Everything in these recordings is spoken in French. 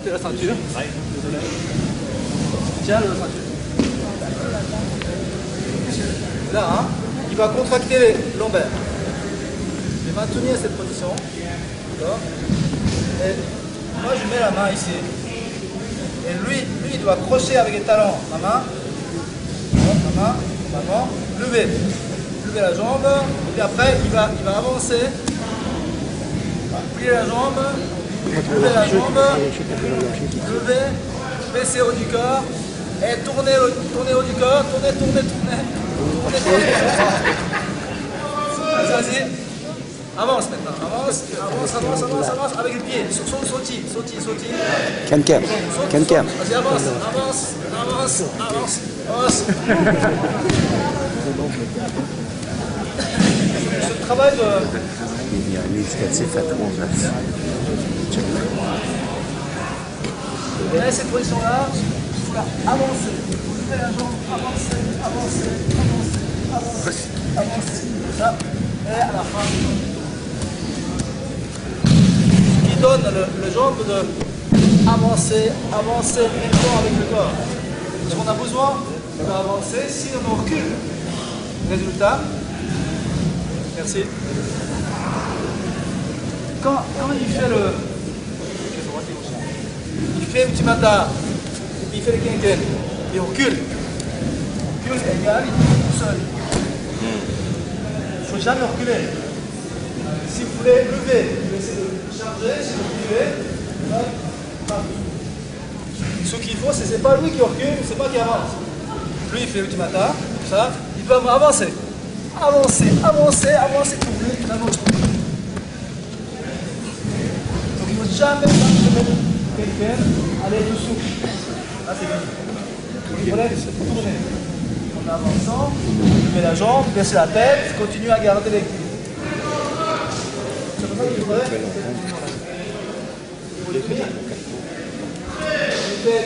Portez la ceinture. Désolé. Tiens la ceinture. Là, hein, il va contracter les lombaires. Je vais maintenir cette position. D'accord. Et moi, je mets la main ici. Et lui, il doit crocher avec les talons. Ma main. Ma main. Vraiment. Lever la jambe. Et puis après, il va avancer. Plier la jambe. Lever la jambe. Lever. Baisser haut du corps. Et tourner haut du corps. Tourner. Vas-y. Avance maintenant. Avance avec le pied. Sautille. Can. Vas-y, avance. Ce travail de... Il y a un indicatif à 3 places. Et là, cette position-là, il faut la avancer. Lever la jambe, avancer. Ça. Et à la fin, ce qui donne le jambe de avancer maintenant avec le corps. Parce qu'on a besoin d'avancer si on recule. Résultat. Merci. Quand il fait le ultimata, et puis il fait le quinquet, il recule. Recule égal, il est tout seul. Il ne faut jamais reculer. Si vous voulez lever, vous essayez de charger, si vous reculez, ce qu'il faut, c'est pas lui qui recule, c'est pas qui avance. Lui, il fait l'ultimata, comme ça, il peut avancer. Avancer, tourner, finalement. Donc il ne faut jamais quelqu'un aller dessous. Là, c'est fini. Il faut tourner. En avançant, lever la jambe, baisser la tête, continue à garder l'équilibre. C'est pour ça qu'il faudrait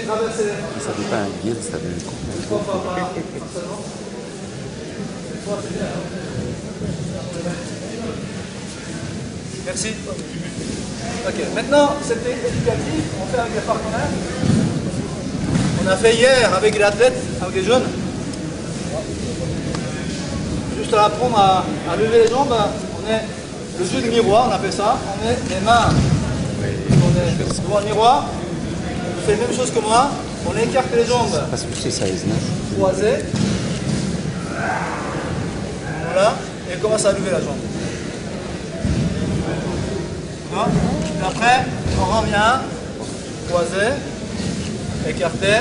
traverser les mains. Ça dépend un guide, ça veut dire trois fois par seulement. Merci. Ok, maintenant c'était éducatif, on fait avec les partenaires. On a fait hier avec les athlètes, avec les jeunes. Juste à apprendre à lever les jambes, on est le jeu du miroir, on appelle ça. On met les mains, on est devant le miroir, on fait la même chose que moi, on écarte les jambes. Parce que c'est 16, non? Croisées. Voilà, et on commence à lever la jambe. Et après, on revient, croisé, écarté,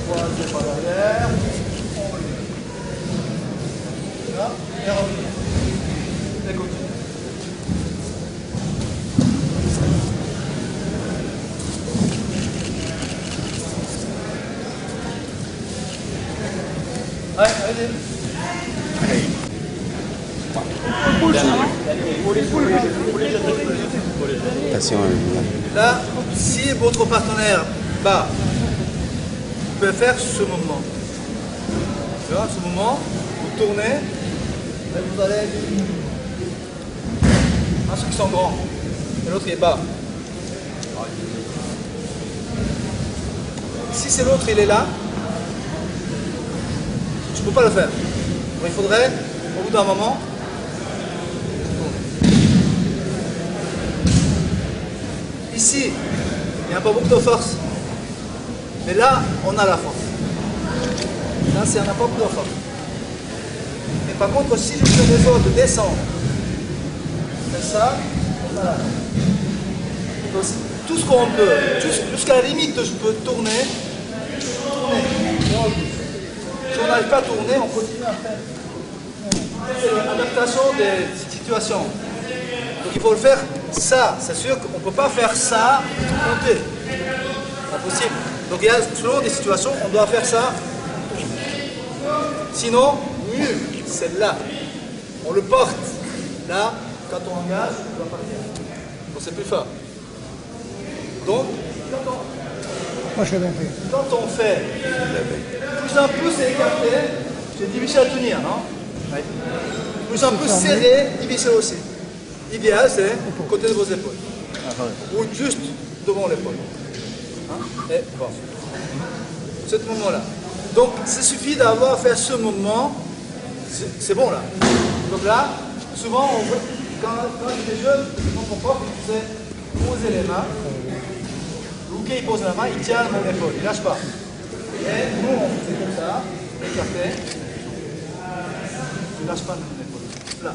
croisé par l'arrière, on revient. Là, et revient. Et continue. Allez, allez. Là, si votre partenaire bat, vous pouvez faire ce mouvement. Tu vois, ce mouvement, vous tournez, et vous allez. Ceux qui sont grands, et l'autre est bas. Si c'est l'autre, il est là, je ne peux pas le faire. Donc, il faudrait, au bout d'un moment, ici, il n'y a pas beaucoup de force. Mais là, on a la force. Là, on n'a pas beaucoup de force. Mais par contre, si je fais l'effort de descendre, comme ça, voilà. Donc, tout ce qu'on peut, jusqu'à la limite, je peux tourner. Si on n'arrive pas à tourner, on continue à faire. C'est l'adaptation des situations. Donc il faut le faire ça. C'est sûr qu'on ne peut pas faire ça et tout compter. C'est impossible. Donc il y a selon des situations, on doit faire ça. Sinon, nul, c'est là. On le porte. Là, quand on engage, on doit partir. Donc c'est plus fort. Donc, quand on fait plus un pouce écarté, c'est difficile à tenir, non? Oui. Plus un pouce serré, difficile aussi. L'idéal, c'est côté de vos épaules. ou juste devant l'épaule. Hein? Et bon. Ce moment-là. Donc, il suffit d'avoir fait ce mouvement, c'est bon là. Donc là, souvent, quand j'étais jeune, mon prof il faisait poser les mains. Luque, il pose la main, il tient mon épaule, il ne lâche pas. Et nous, on faisait comme ça, écarté. Je ne lâche pas mon épaule. Là.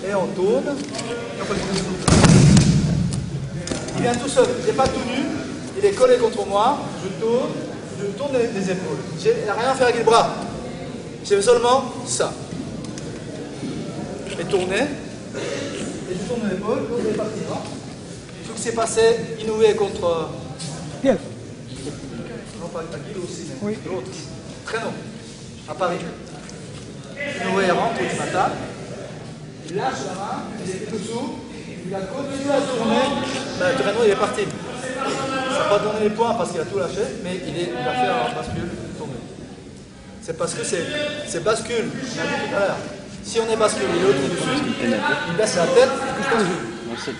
Et on tourne. Et on fait le tour. Il vient tout seul, il n'est pas tout nu, il est collé contre moi, je tourne les épaules. Il n'y a rien à faire avec les bras. J'ai seulement ça. Et tourner. Et je tourne l'épaule, l'autre est parti. Ce qui s'est passé, Inoue contre. Bien. Non, pas Guido aussi, mais oui. L'autre. Traîneau. À Paris. Inoue rentre au matin. Il lâche la main, il est dessous. Il a continué à tourner. Ben, le traîneau, il est parti. Ça n'a pas donné les points parce qu'il a tout lâché, mais il a fait un bascule tombé. C'est parce que c'est bascule. On a dit tout à l'heure. Si on est bascule et l'autre est dessus, il baisse la tête et je bascule.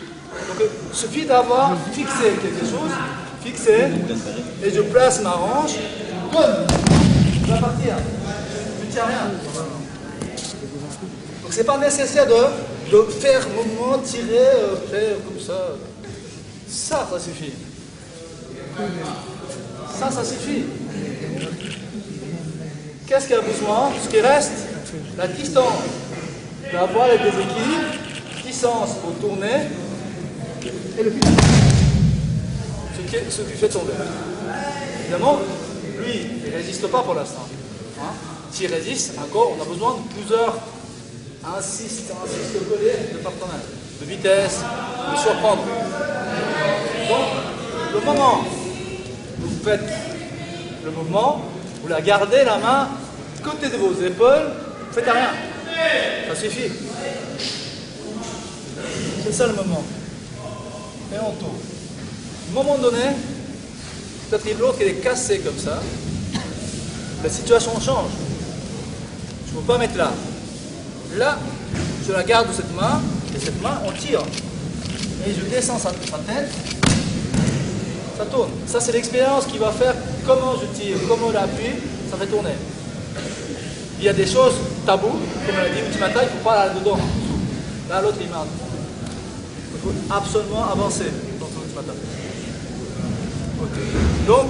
Donc il suffit d'avoir fixé quelque chose, et je place ma hanche, bonne, je vais partir. Je ne tiens rien. Donc c'est pas nécessaire de faire mouvement, tirer, faire comme ça. Ça suffit. Ça suffit. Qu'est-ce qu'il y a besoin? Ce qui reste, la distance. D'avoir les déséquilibres, distance pour tourner, et le fil. Ce qui fait tomber. Évidemment, lui, il ne résiste pas pour l'instant. Hein? S'il résiste, encore, on a besoin de plusieurs insiste coller de partenaire, de vitesse, de surprendre. Donc, le moment où vous faites le mouvement, vous la gardez la main côté de vos épaules, vous ne faites rien. Ça suffit. C'est ça le moment. Et on tourne. À un moment donné, peut-être que l'autre est cassé comme ça, la situation change. Je ne peux pas mettre là. Là, je la garde de cette main, et cette main, on tire. Et je descends sa tête, ça tourne. Ça, c'est l'expérience qui va faire comment je tire, comment j'appuie, ça fait tourner. Il y a des choses taboues, comme on l'a dit ce matin, il ne faut pas aller dedans. Là, l'autre, il marche. Il faut absolument avancer dans ce matin. Okay. Donc,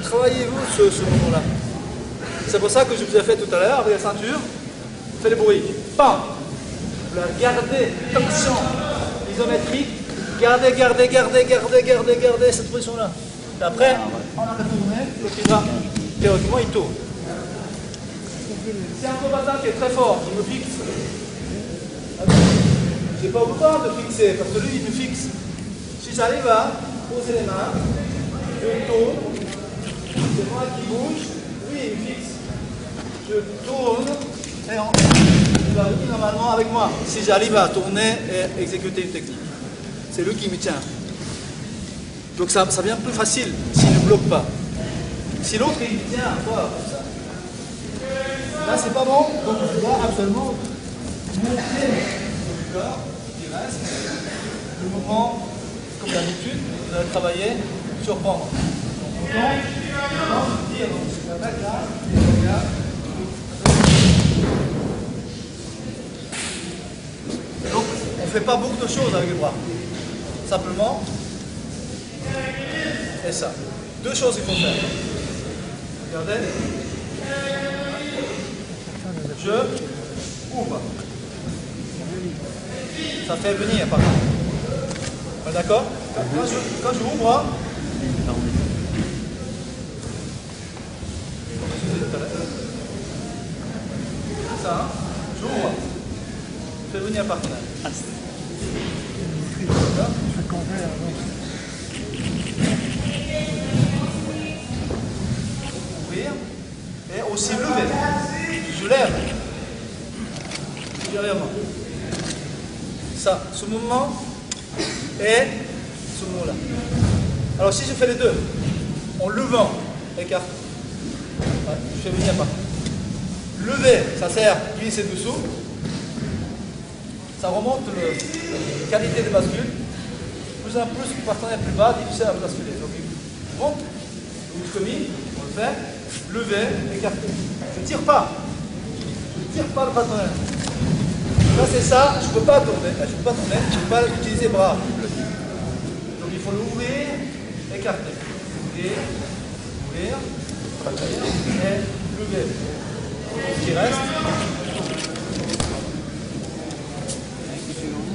travaillez-vous ce moment-là. C'est pour ça que je vous ai fait tout à l'heure, avec la ceinture, faites le bruit. Bam! Vous la gardez, tension isométrique, gardez cette position-là. Et après, on a retourné, l'autre il va, théoriquement, il tourne. C'est un combattant qui est très fort, il me fixe. Je n'ai pas besoin de fixer, parce que lui, il me fixe. Si j'arrive à poser les mains, je tourne, c'est moi qui bouge, lui, il me fixe. Je tourne, et il va venir normalement avec moi. Si j'arrive à tourner et exécuter une technique. C'est lui qui me tient. Donc ça devient plus facile s'il ne bloque pas. Si l'autre, il tient fort comme ça. Là, c'est pas bon, donc je dois absolument monter le corps qui reste. Le mouvement, comme d'habitude, vous allez travailler, surprendre. Donc on tombe, dire, donc je vais mettre là, et je regarde. Donc on ne fait pas beaucoup de choses avec les bras. Simplement, et ça. Deux choses qu'il faut faire. Regardez. Je ouvre. Ça fait venir par contre. D'accord? Quand je ouvre, ça, hein? J'ouvre. Je fais venir un partenaire. Ouvrir et aussi lever. Je lève. Ça, ce mouvement et ce mouvement-là. Alors si je fais les deux, en levant, écarte. Ouais, je fais venir pas. Lever, ça sert à glisser dessous. Ça remonte la qualité de bascule. Plus un pouce, partenaire plus bas, difficile à basculer. Donc, monte, commis, on le fait, lever, écarter. Je ne tire pas. Je ne tire pas le partenaire. Là, c'est ça, je ne peux pas tourner. Je ne peux pas utiliser bras. Donc, il faut l'ouvrir, écarter. Ouvrir, et lever. Ce qui reste.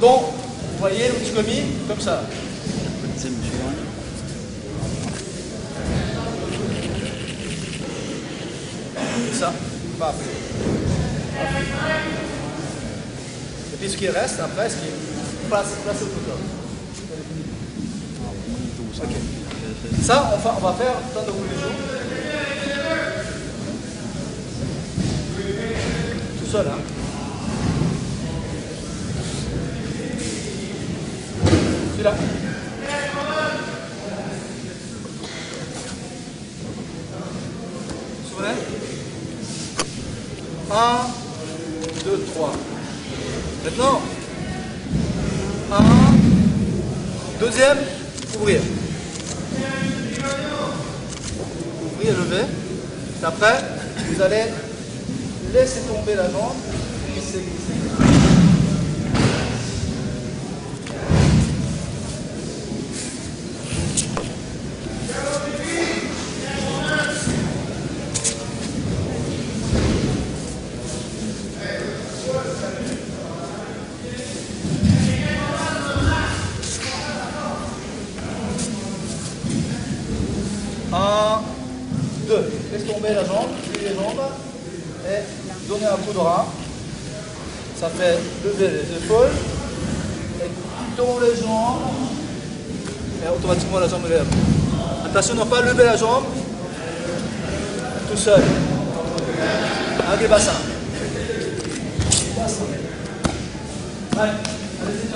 Donc, vous voyez le petit commis comme ça. Ça, paf. Et puis ce qui reste après, ce qui est place au couteau. Ok. Ça, on va faire tant de tous les jours. Tout seul, hein. Celui-là. Vous vous souvenez? 1, 2, 3. Maintenant, 1, deuxième, ouvrir. Ouvrir, lever. Et après, vous allez laisser tomber la jambe, glisser, glisser. Un, deux. Laisse tomber la jambe, plier les jambes et donner un coup de rein. Ça fait lever les épaules et tourne les jambes et automatiquement la jambe lève. Attention, ne pas lever la jambe tout seul. Avec les bassins. Allez, allez-y.